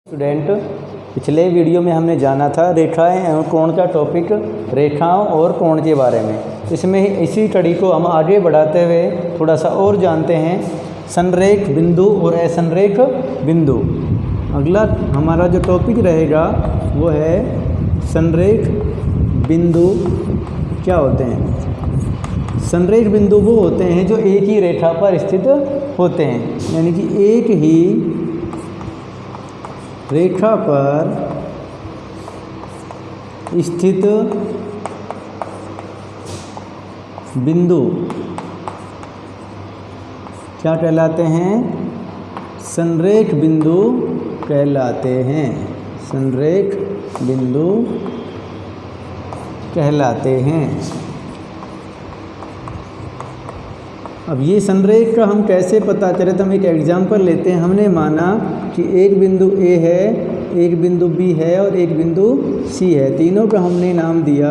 Student, पिछले video में हमने जाना था रेखाएं एवं कोण का टॉपिक, रेखाओं और कोण के बारे में। इसमें इसी स्टडी को हम आगे बढ़ाते हुए थोड़ा सा और जानते हैं संरेख बिंदु और असंरेख बिंदु। अगला हमारा जो टॉपिक रहेगा वो है संरेख बिंदु क्या होते हैं। संरेख बिंदु वो होते हैं जो एक ही रेखा पर स्थित होते हैं, यानी कि एक ही रेखा पर स्थित बिंदु क्या कहलाते हैं? संरेख बिंदु कहलाते हैं। संरेख बिंदु कहलाते हैं। अब ये संरेख का हम कैसे पता चले, तो हम एक एग्जाम्पल लेते हैं। हमने माना कि एक बिंदु ए है, एक बिंदु बी है और एक बिंदु सी है। तीनों का हमने नाम दिया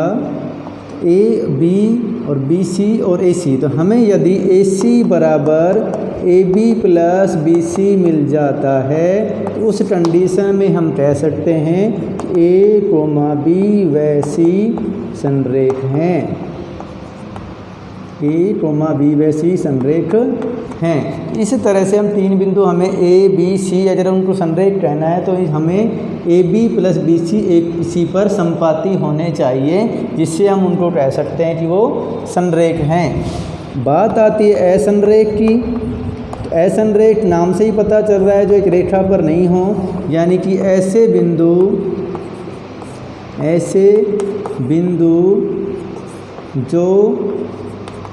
ए, बी और बी सी और ए सी। तो हमें यदि ए सी बराबर A B plus B C मिल जाता है तो उस कंडीशन में हम कह सकते हैं कि ए कोमा बी व सी संरेख हैं। ए कोमा बी व सी संरेख हैं। इस तरह से हम तीन बिंदु, हमें ए बी सी अगर उनको संरेख कहना है तो हमें A B plus B C एक सी पर संपाती होने चाहिए, जिससे हम उनको कह सकते हैं कि वो संरेख हैं। बात आती है असंरेख की। तो असंरेख नाम से ही पता चल रहा है जो एक रेखा पर नहीं हो, यानी कि ऐसे बिंदु जो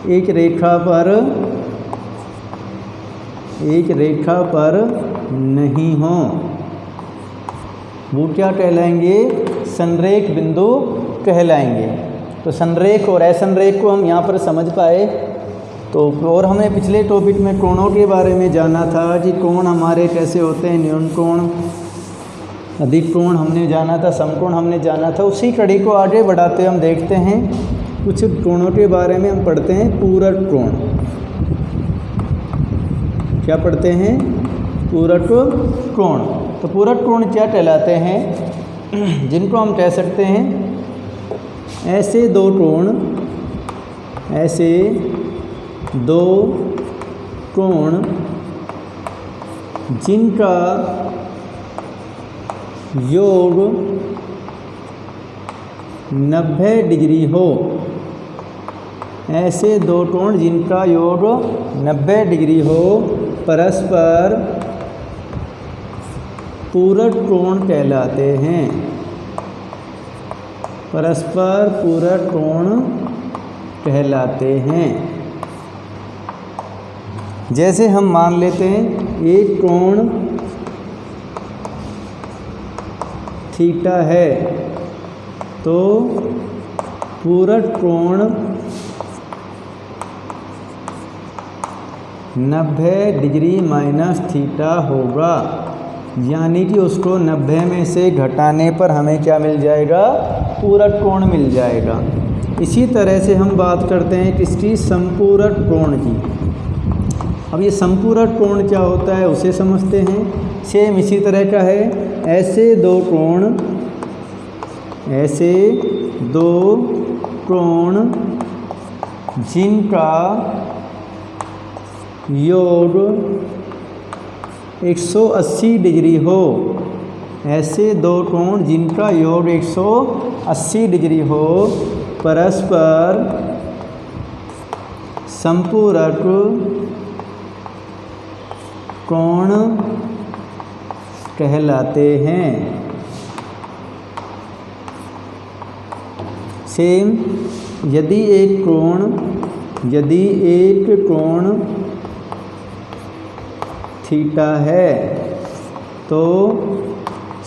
एक रेखा पर नहीं हो, वो क्या कहलाएंगे? संरेख बिंदु कहलाएंगे। तो संरेख और असंरेख को हम यहाँ पर समझ पाए। तो और हमने पिछले टॉपिक में कोणों के बारे में जाना था कि कोण हमारे कैसे होते हैं। न्यून कोण, अधिक कोण हमने जाना था, समकोण हमने जाना था। उसी कड़ी को आगे बढ़ाते हम देखते हैं कुछ कोणों के बारे में। हम पढ़ते हैं पूरक कोण। क्या पढ़ते हैं? पूरक कोण। तो पूरक कोण क्या कहलाते हैं? जिनको हम कह सकते हैं ऐसे दो कोण जिनका योग 90 डिग्री हो। ऐसे दो कोण जिनका योग 90 डिग्री हो परस्पर पूरक कोण कहलाते हैं। परस्पर पूरक कोण कहलाते हैं। जैसे हम मान लेते हैं एक कोण थीटा है तो पूरक कोण 90 डिग्री माइनस थीटा होगा, यानी कि उसको 90 में से घटाने पर हमें क्या मिल जाएगा? पूरक कोण मिल जाएगा। इसी तरह से हम बात करते हैं किसकी? समपूरक कोण की। अब ये समपूरक कोण क्या होता है उसे समझते हैं। सेम इसी तरह का है। ऐसे दो कोण जिनका योग 180 डिग्री हो। ऐसे दो कोण जिनका योग 180 डिग्री हो परस्पर समपूरक कोण कहलाते हैं। सेम यदि एक कोण थीटा है तो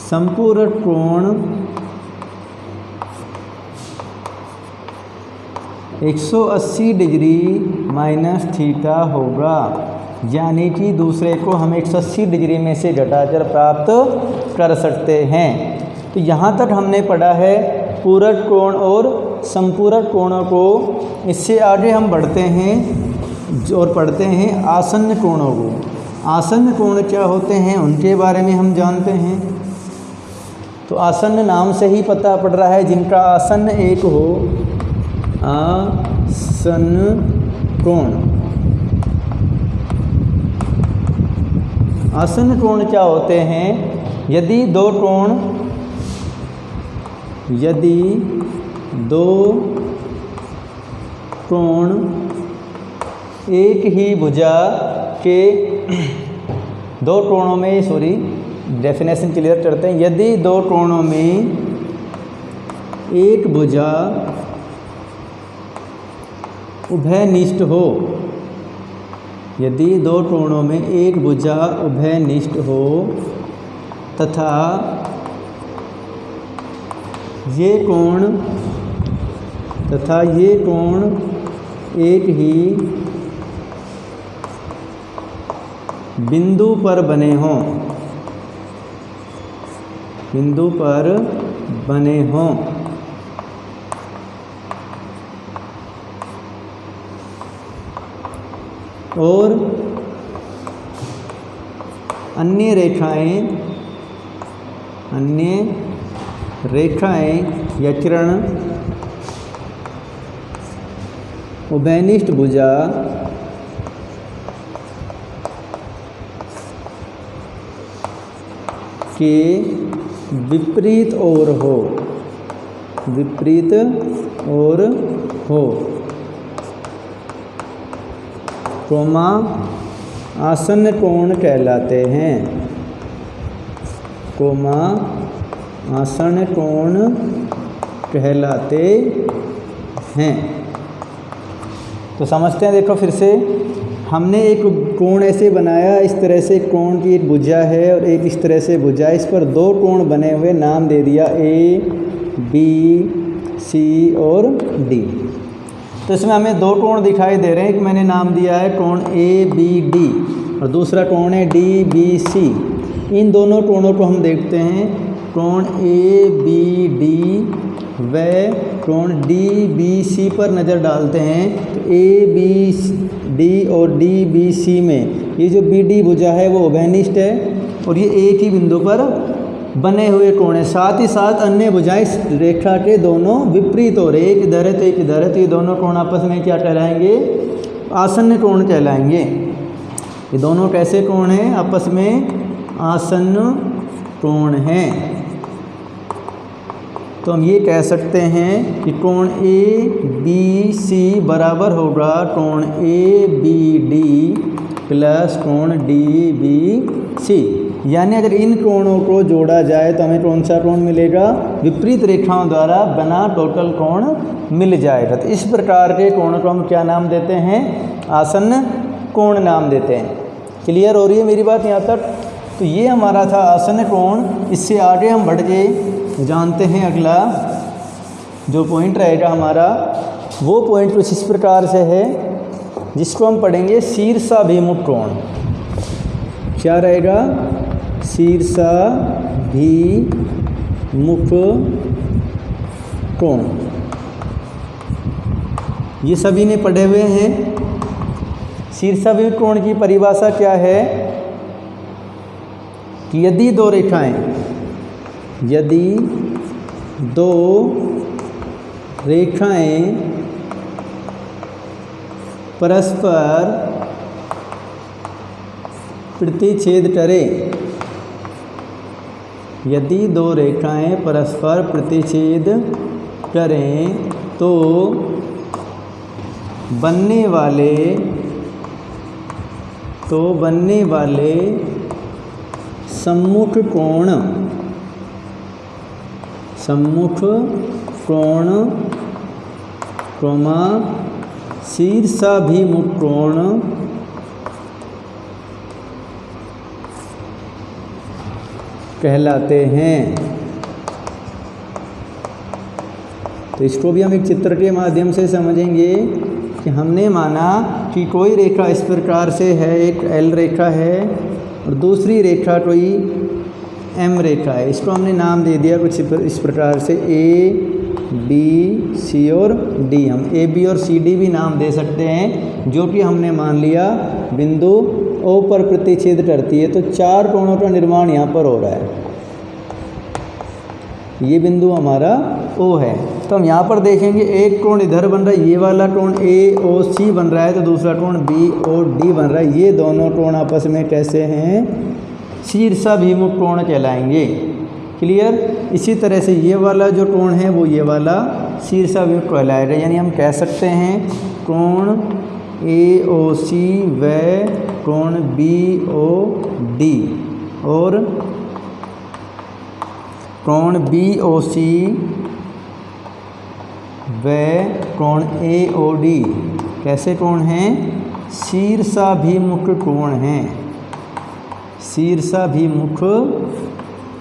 समपूरक कोण 180 डिग्री माइनस थीटा होगा, यानी कि दूसरे को हम 180 डिग्री में से घटाकर प्राप्त कर सकते हैं। तो यहाँ तक हमने पढ़ा है पूरक कोण और समपूरक कोणों को। इससे आगे हम बढ़ते हैं और पढ़ते हैं आसन्न कोणों को। आसन्न कोण क्या होते हैं उनके बारे में हम जानते हैं। तो आसन्न नाम से ही पता पड़ रहा है जिनका आसन्न एक हो, आसन्न कोण। आसन्न कोण क्या होते हैं? यदि दो कोण एक ही भुजा के दो कोणों में, डेफिनेशन क्लियर करते हैं। यदि दो कोणों में एक भुजा उभयनिष्ठ हो, यदि दो कोणों में एक भुजा उभयनिष्ठ हो तथा ये कोण एक ही बिंदु पर बने हों, और अन्य रेखाएं या किरण उभयनिष्ठ भुजा के विपरीत ओर हो, कोमा आसन्न कोण कहलाते हैं, आसन्न कोण कहलाते हैं। तो समझते हैं, देखो फिर से हमने एक कोण ऐसे बनाया, इस तरह से कोण की एक भुजा है और एक इस तरह से भुजा, इस पर दो कोण बने हुए, नाम दे दिया A, B, C और D। तो इसमें हमें दो कोण दिखाई दे रहे हैं, एक मैंने नाम दिया है कोण ABD और दूसरा कोण है DBC। इन दोनों कोणों को हम देखते हैं, कोण ABD व कोण DBC पर नज़र डालते हैं। तो ABD और DBC में ये जो BD भुजा है वो उभयनिष्ठ है और ये एक ही बिंदु पर बने हुए कोण है। साथ ही साथ अन्य भुजाएं इस रेखा के दोनों विपरीत हो रहे, एक इधर है तो एक इधर है, तो ये दोनों कोण आपस में क्या कहलाएंगे? आसन्न कोण कहलाएंगे। ये दोनों कैसे कोण हैं? आपस में आसन्न कोण हैं। तो हम ये कह सकते हैं कि कोण ABC बराबर होगा कोण ABD प्लस कोण DBC। यानी अगर इन कोणों को जोड़ा जाए तो हमें कौन सा कोण मिलेगा? विपरीत रेखाओं द्वारा बना टोटल कोण मिल जाएगा। तो इस प्रकार के कोण को हम क्या नाम देते हैं? आसन्न कोण नाम देते हैं। क्लियर हो रही है मेरी बात यहाँ तक? तो ये हमारा था आसन्न कोण। इससे आगे हम बढ़ के जानते हैं अगला जो पॉइंट रहेगा हमारा, वो पॉइंट कुछ इस प्रकार से है जिसको हम पढ़ेंगे शीर्षाभिमुख कोण। क्या रहेगा? शीर्षाभिमुख कोण। ये सभी ने पढ़े हुए हैं। शीर्षाभिमुख कोण की परिभाषा क्या है कि यदि दो रेखाएं परस्पर प्रतिच्छेद करें, यदि दो रेखाएं परस्पर प्रतिच्छेद करें तो बनने वाले सम्मुख कोण कोमा शीर्षाभिमुख कोण कहलाते हैं। तो इसको भी हम एक चित्र के माध्यम से समझेंगे कि हमने माना कि कोई रेखा इस प्रकार से है, एक L रेखा है और दूसरी रेखा कोई M रेखा है। इसको हमने नाम दे दिया कुछ इस प्रकार से A, B, C और D। हम A, B और C, D भी नाम दे सकते हैं, जो कि हमने मान लिया बिंदु O पर प्रतिच्छेद करती है। तो चार कोणों का निर्माण यहाँ पर हो रहा है। ये बिंदु हमारा ओ है। तो हम यहाँ पर देखेंगे एक कोण इधर बन रहा है, ये वाला कोण AOC बन रहा है, तो दूसरा कोण BOD बन रहा है। ये दोनों कोण आपस में कैसे हैं? शीर्षाभिमुख कोण कहलाएंगे। क्लियर? इसी तरह से ये वाला जो कोण है वो ये वाला शीर्षाभिमुख कहलाएगा। यानी हम कह सकते हैं कोण AOC व कोण BOD और कोण BOC व कोण AOD कैसे कोण हैं? शीर्षाभिमुख कोण हैं, शीर्षाभिमुख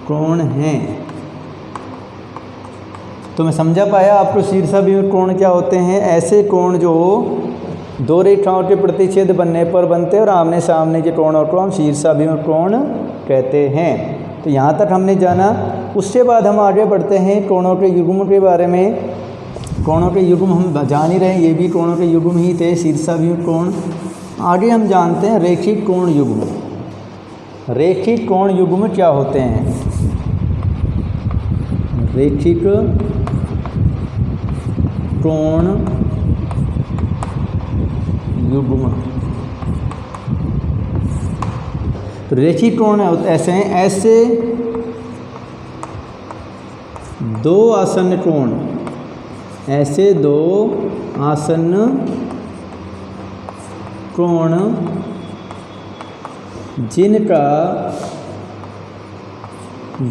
कोण हैं। तो मैं समझा पाया आपको शीर्षाभिमुख कोण क्या होते हैं? ऐसे कोण जो दो रेखाओं के प्रतिच्छेद बनने पर बनते हैं और आमने सामने के कोणों को हम शीर्षाभिमुख कोण कहते हैं। तो यहाँ तक हमने जाना। उसके बाद हम आगे बढ़ते हैं कोणों के युग्म के बारे में। कोणों के युग्म हम जान ही रहे हैं, ये भी कोणों के युग्म ही थे, शीर्षाभिमुख कोण। आगे हम जानते हैं रेखिक कोण युग्म। रेखिक कोण युग्म क्या होते हैं? रेखिक कोण युग्म। तो रेखिक कोण ऐसे हैं, ऐसे दो आसन्न कोण, ऐसे दो आसन्न कोण जिनका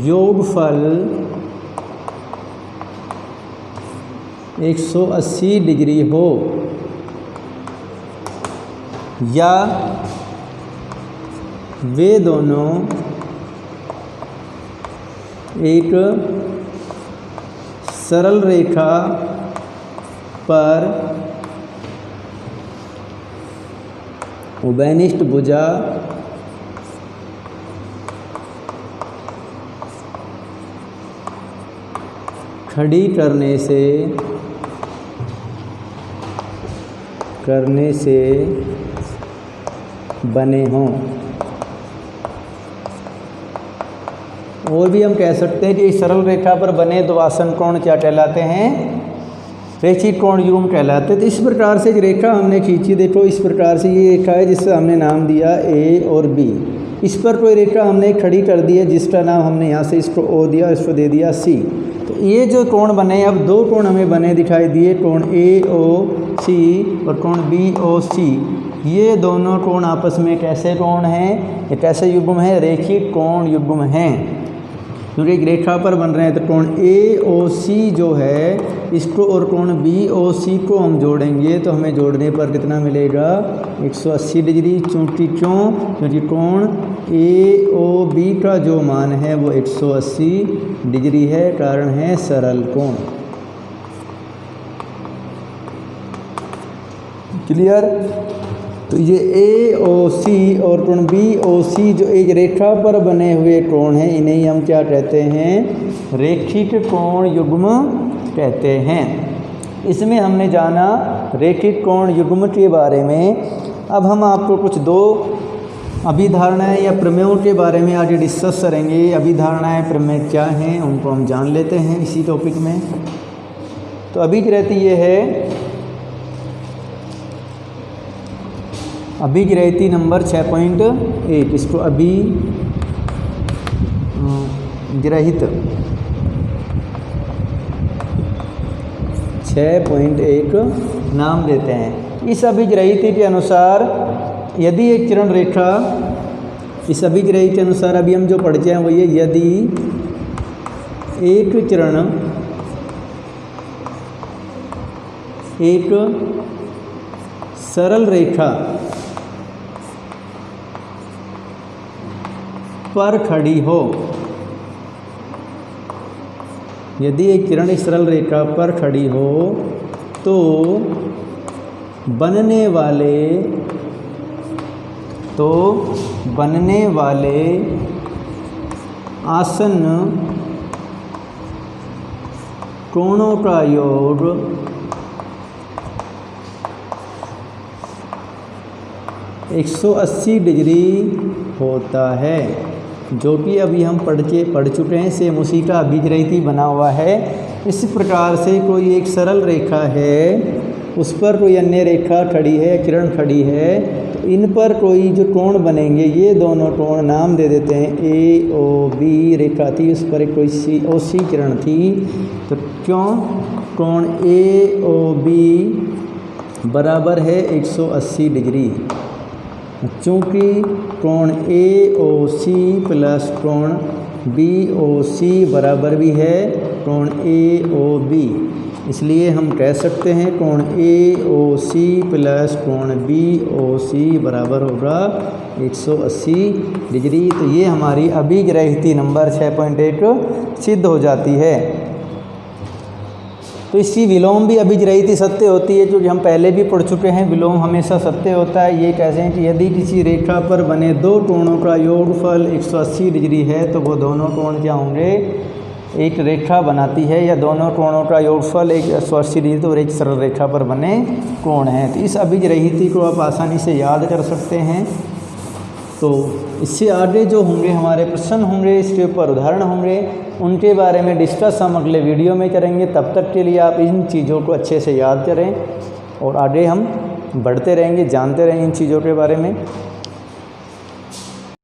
योगफल 180 डिग्री हो या वे दोनों एक सरल रेखा पर उभयनिष्ठ भुजा खड़ी करने से बने हों। और भी हम कह सकते हैं कि इस सरल रेखा पर बने दो आसन्न कोण क्या कहलाते हैं? रेखिक कोण युग्म कहलाते हैं। तो इस प्रकार से एक रेखा हमने खींची, देखो इस प्रकार से ये रेखा है जिससे हमने नाम दिया A और B। इस पर कोई रेखा हमने खड़ी कर दी है जिसका नाम हमने यहाँ से इसको O दिया, इसको दे दिया C। तो ये जो कोण बने, अब दो कोण हमें बने दिखाई दिए, कोण AOC और कोण BOC। ये दोनों कोण आपस में कैसे कोण हैं? ये कैसे युग्म है? रेखिक कोण युग्म हैं, क्योंकि एक रेखा पर बन रहे हैं। तो कोण AOC जो है इसको और कोण BOC को हम जोड़ेंगे तो हमें जोड़ने पर कितना मिलेगा? 180 डिग्री। क्योंकि कोण AOB का जो मान है वो 180 डिग्री है, कारण है सरल कोण। क्लियर? तो ये AOC और कोण BOC जो एक रेखा पर बने हुए कोण हैं, इन्हें हम क्या कहते हैं? रेखिक कोण युग्म कहते हैं। इसमें हमने जाना रेखिक कोण युग्म के बारे में। अब हम आपको कुछ दो अभिधारणाएं या प्रमेयों के बारे में आगे डिस्कस करेंगे। अभिधारणाएं प्रमेय क्या हैं उनको हम जान लेते हैं इसी टॉपिक में। तो अभिग्रहित ये है, अभिग्रहित नंबर 6.1, इसको अभिग्रहित 6.1 नाम देते हैं। इस अभिग्रहित के अनुसार यदि एक किरण रेखा, इस अभिग्रहित के अनुसार अभी हम जो पढ़ जाए वो ये, यदि एक किरण एक सरल रेखा पर खड़ी हो, यदि एक किरण एक सरल रेखा पर खड़ी हो तो बनने वाले आसन्न कोणों का योग 180 डिग्री होता है। जो कि अभी हम पढ़ चुके हैं, सेम उसी का बीजरहित बना हुआ है। इस प्रकार से कोई एक सरल रेखा है, उस पर कोई अन्य रेखा खड़ी है, किरण खड़ी है, तो इन पर कोई जो कोण बनेंगे, ये दोनों कोण नाम दे देते हैं ए ओ बी। रेखा थी, उस पर कोई सी ओ सी किरण थी, तो क्यों कोण ए ओ बी बराबर है 180 डिग्री। चूँकि कोण ए ओ सी प्लस कोण बी ओ सी बराबर भी है कोण ए ओ बी, इसलिए हम कह सकते हैं कोण ए ओ सी प्लस कोण बी ओ सी बराबर होगा 180 डिग्री। तो ये हमारी अभिग्रहित नंबर 6.1 सिद्ध हो जाती है। तो इसकी विलोम भी अभिग्रहित सत्य होती है, जो हम पहले भी पढ़ चुके हैं। विलोम हमेशा सत्य होता है। ये कहते हैं कि यदि किसी रेखा पर बने दो कोणों का योगफल 180 डिग्री है, तो वो दोनों कोण क्या होंगे, एक रेखा बनाती है, या दोनों कोणों का योगफल 180 डिग्री तो एक सरल रेखा पर बने कोण हैं। तो इस अभिग्रहित को आप आसानी से याद कर सकते हैं। तो इससे आगे जो होंगे हमारे प्रश्न होंगे, इसके ऊपर उदाहरण होंगे, उनके बारे में डिस्कस हम अगले वीडियो में करेंगे। तब तक के लिए आप इन चीज़ों को अच्छे से याद करें और आगे हम बढ़ते रहेंगे, जानते रहेंगे इन चीज़ों के बारे में।